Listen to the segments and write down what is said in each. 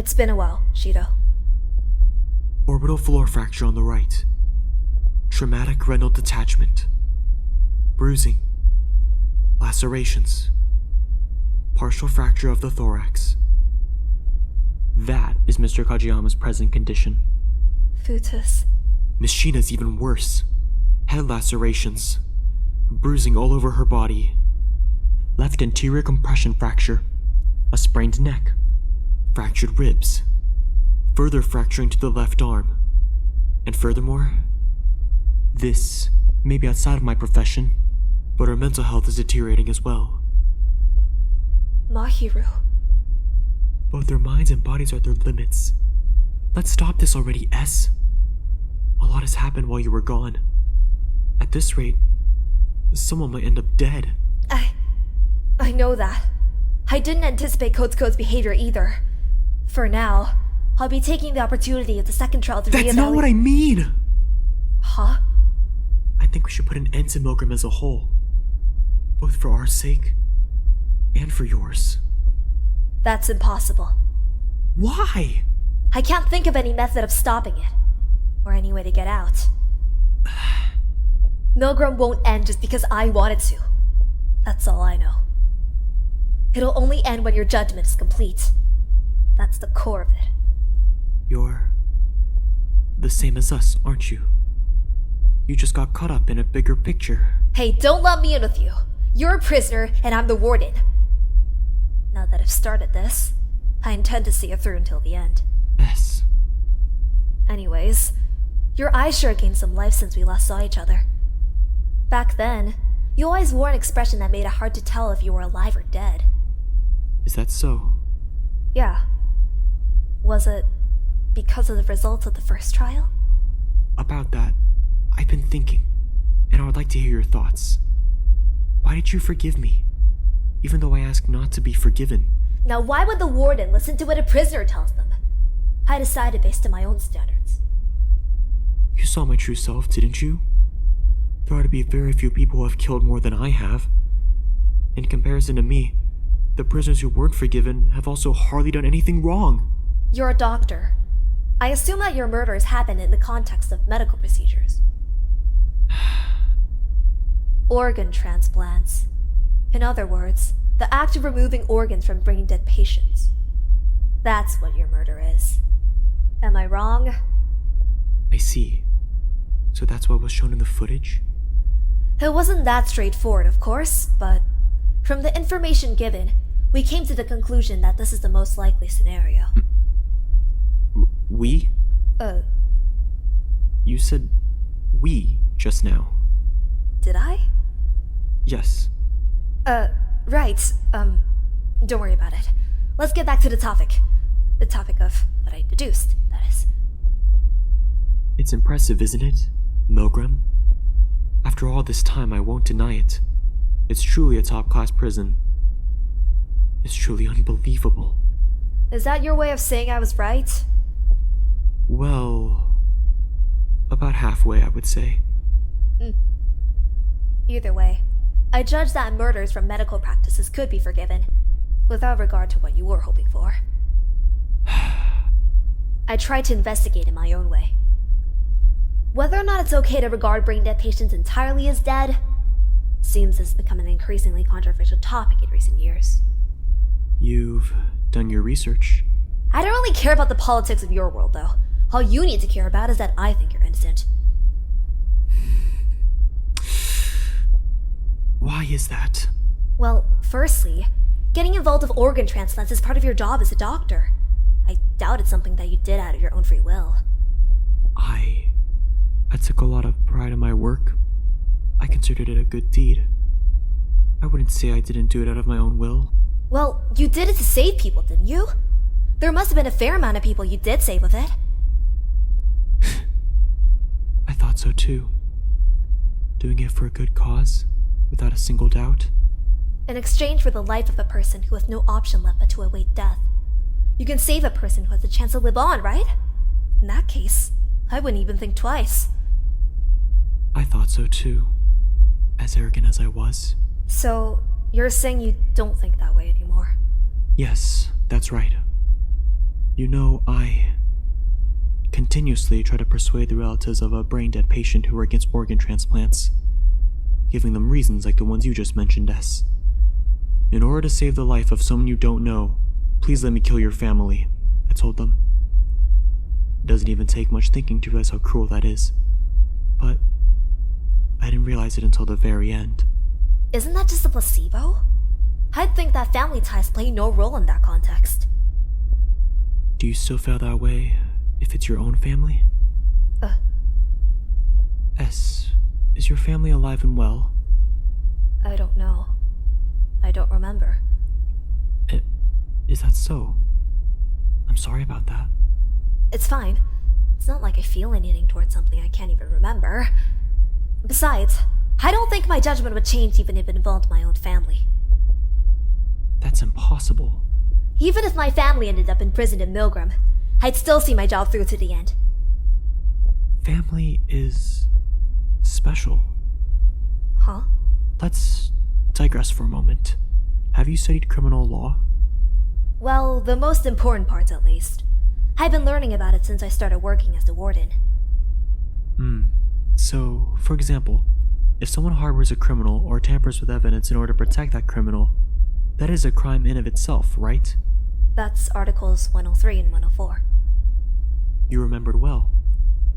It's been a while, Shidou. Orbital floor fracture on the right. Traumatic retinal detachment. Bruising. Lacerations. Partial fracture of the thorax. That is Mr. Kageyama's present condition. Futus. Miss Shina's even worse. Head lacerations. Bruising all over her body. Left anterior compression fracture. A sprained neck. Fractured ribs. Further fracturing to the left arm. And furthermore, this may be outside of my profession, but her mental health is deteriorating as well. Mahiru. Both their minds and bodies are at their limits. Let's stop this already, S. A lot has happened while you were gone. At this rate, someone might end up dead. I know that. I didn't anticipate Kotsuko's behavior either. For now, I'll be taking the opportunity of the second trial to That's not what I mean! Huh? I think we should put an end to MILGRAM as a whole. Both for our sake, and for yours. That's impossible. Why? I can't think of any method of stopping it. Or any way to get out. MILGRAM won't end just because I want it to. That's all I know. It'll only end when your judgment is complete. That's the core of it. You're the same as us, aren't you? You just got caught up in a bigger picture. Hey, don't lump me in with you. You're a prisoner, and I'm the warden. Now that I've started this, I intend to see it through until the end. S. Anyways, your eyes sure gained some life since we last saw each other. Back then, you always wore an expression that made it hard to tell if you were alive or dead. Is that so? Yeah. Was it because of the results of the first trial? About that, I've been thinking, and I would like to hear your thoughts. Why did you forgive me, even though I asked not to be forgiven? Now why would the warden listen to what a prisoner tells them? I decided based on my own standards. You saw my true self, didn't you? There ought to be very few people who have killed more than I have. In comparison to me, the prisoners who weren't forgiven have also hardly done anything wrong. You're a doctor. I assume that your murders happened in the context of medical procedures. Organ transplants. In other words, the act of removing organs from brain dead patients. That's what your murder is. Am I wrong? I see. So that's what was shown in the footage? It wasn't that straightforward, of course, but from the information given, we came to the conclusion that this is the most likely scenario. We? You said we just now. Did I? Yes. Right. Don't worry about it. Let's get back to the topic. The topic of what I deduced, that is. It's impressive, isn't it, MILGRAM? After all this time, I won't deny it. It's truly a top-class prison. It's truly unbelievable. Is that your way of saying I was right? Well, about halfway, I would say. Either way, I judge that murders from medical practices could be forgiven, without regard to what you were hoping for. I tried to investigate in my own way. Whether or not it's okay to regard brain-dead patients entirely as dead seems has become an increasingly controversial topic in recent years. You've done your research. I don't really care about the politics of your world, though. All you need to care about is that I think you're innocent. Why is that? Well, firstly, getting involved with organ transplants is part of your job as a doctor. I doubt it's something that you did out of your own free will. I took a lot of pride in my work. I considered it a good deed. I wouldn't say I didn't do it out of my own will. Well, you did it to save people, didn't you? There must have been a fair amount of people you did save with it. I thought so too. Doing it for a good cause, without a single doubt. In exchange for the life of a person who has no option left but to await death, you can save a person who has a chance to live on, right? In that case, I wouldn't even think twice. I thought so too, as arrogant as I was. So, you're saying you don't think that way anymore? Yes, that's right. You know, I continuously try to persuade the relatives of a brain-dead patient who are against organ transplants, giving them reasons like the ones you just mentioned, S. In order to save the life of someone you don't know, please let me kill your family, I told them. It doesn't even take much thinking to realize how cruel that is. But I didn't realize it until the very end. Isn't that just a placebo? I'd think that family ties play no role in that context. Do you still feel that way if it's your own family? S, is your family alive and well? I don't know. I don't remember. Is that so? I'm sorry about that. It's fine. It's not like I feel anything towards something I can't even remember. Besides, I don't think my judgment would change even if it involved my own family. That's impossible. Even if my family ended up imprisoned in MILGRAM, I'd still see my job through to the end. Family is special. Huh? Let's digress for a moment. Have you studied criminal law? Well, the most important parts at least. I've been learning about it since I started working as the warden. So, for example, if someone harbors a criminal or tampers with evidence in order to protect that criminal, that is a crime in of itself, right? That's Articles 103 and 104. You remembered well.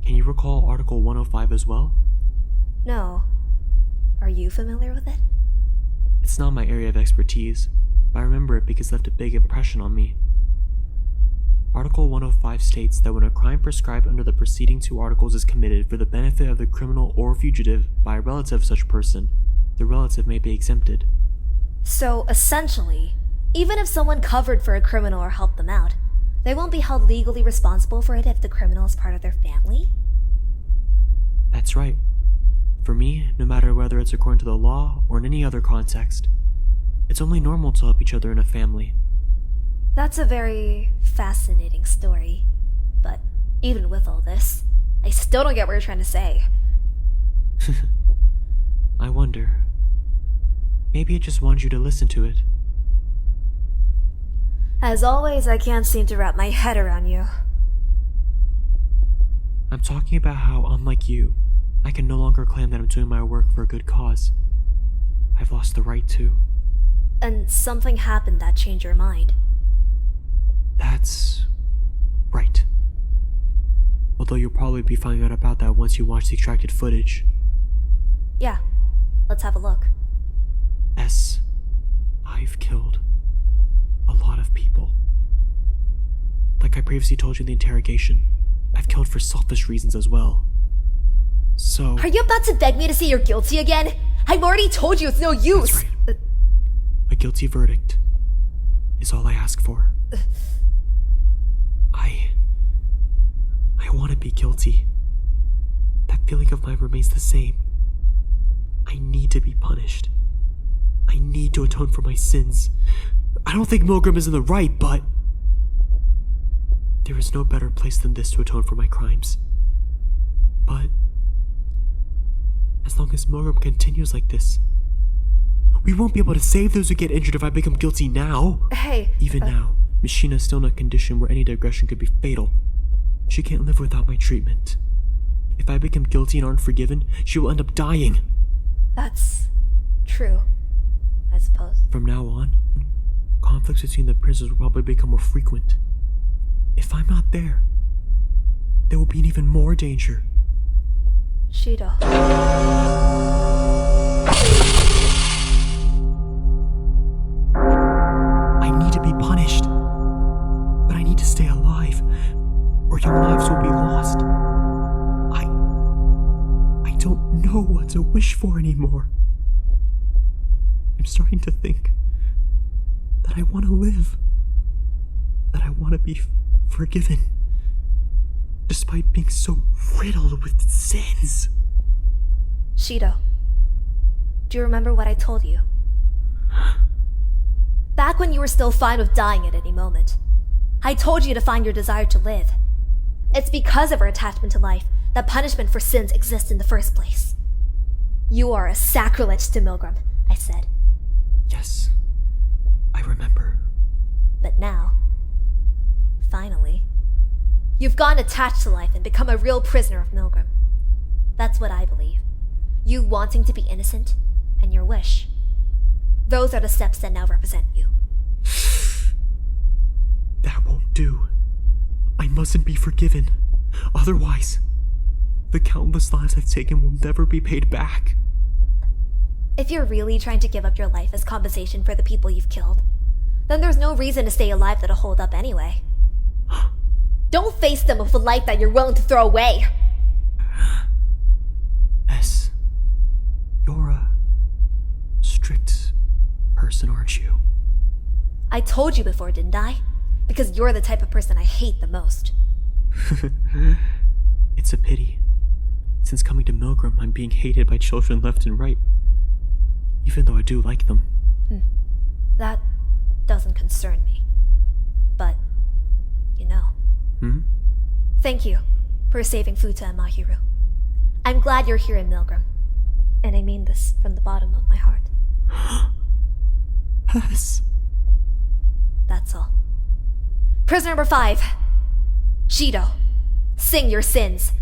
Can you recall Article 105 as well? No. Are you familiar with it? It's not my area of expertise, but I remember it because it left a big impression on me. Article 105 states that when a crime prescribed under the preceding two articles is committed for the benefit of the criminal or fugitive by a relative of such person, the relative may be exempted. So, essentially, even if someone covered for a criminal or helped them out, they won't be held legally responsible for it if the criminal is part of their family? That's right. For me, no matter whether it's according to the law or in any other context, it's only normal to help each other in a family. That's a very fascinating story. But even with all this, I still don't get what you're trying to say. I wonder. Maybe it just wanted you to listen to it. As always, I can't seem to wrap my head around you. I'm talking about how, unlike you, I can no longer claim that I'm doing my work for a good cause. I've lost the right to. And something happened that changed your mind. That's right. Although you'll probably be finding out about that once you watch the extracted footage. Yeah, let's have a look. S, I've killed a lot of people. Like I previously told you in the interrogation, I've killed for selfish reasons as well. So... Are you about to beg me to say you're guilty again? I've already told you it's no use! That's right. A guilty verdict is all I ask for. I want to be guilty. That feeling of mine remains the same. I need to be punished. I need to atone for my sins. I don't think MILGRAM is in the right, but... there is no better place than this to atone for my crimes. But... as long as MILGRAM continues like this, we won't be able to save those who get injured if I become guilty now. Hey... Even now, Machina's still in a condition where any digression could be fatal. She can't live without my treatment. If I become guilty and aren't forgiven, she will end up dying. That's... true, I suppose. From now on, conflicts between the prisoners will probably become more frequent. If I'm not there, there will be an even more danger. Shidou. I need to be punished, but I need to stay alive, or your lives will be lost. I don't know what to wish for anymore. I'm starting to think that I want to live, that I want to be forgiven, despite being so riddled with sins. Shidou, do you remember what I told you? Back when you were still fine with dying at any moment, I told you to find your desire to live. It's because of our attachment to life that punishment for sins exists in the first place. You are a sacrilege to MILGRAM, I said. Yes, I remember. But now, finally, You've gotten attached to life and become a real prisoner of MILGRAM. That's what I believe. You wanting to be innocent, and your wish. Those are the steps that now represent you. That won't do. I mustn't be forgiven. Otherwise, the countless lives I've taken will never be paid back. If you're really trying to give up your life as compensation for the people you've killed, then there's no reason to stay alive that'll hold up anyway. Don't face them with a life that you're willing to throw away! You're a strict person, aren't you? I told you before, didn't I? Because you're the type of person I hate the most. It's a pity. Since coming to MILGRAM, I'm being hated by children left and right. Even though I do like them. That doesn't concern me. But, you know. Thank you for saving Futa and Mahiru. I'm glad you're here in MILGRAM. And I mean this from the bottom of my heart. Yes. That's all. Prisoner number 5. Shidou, sing your sins.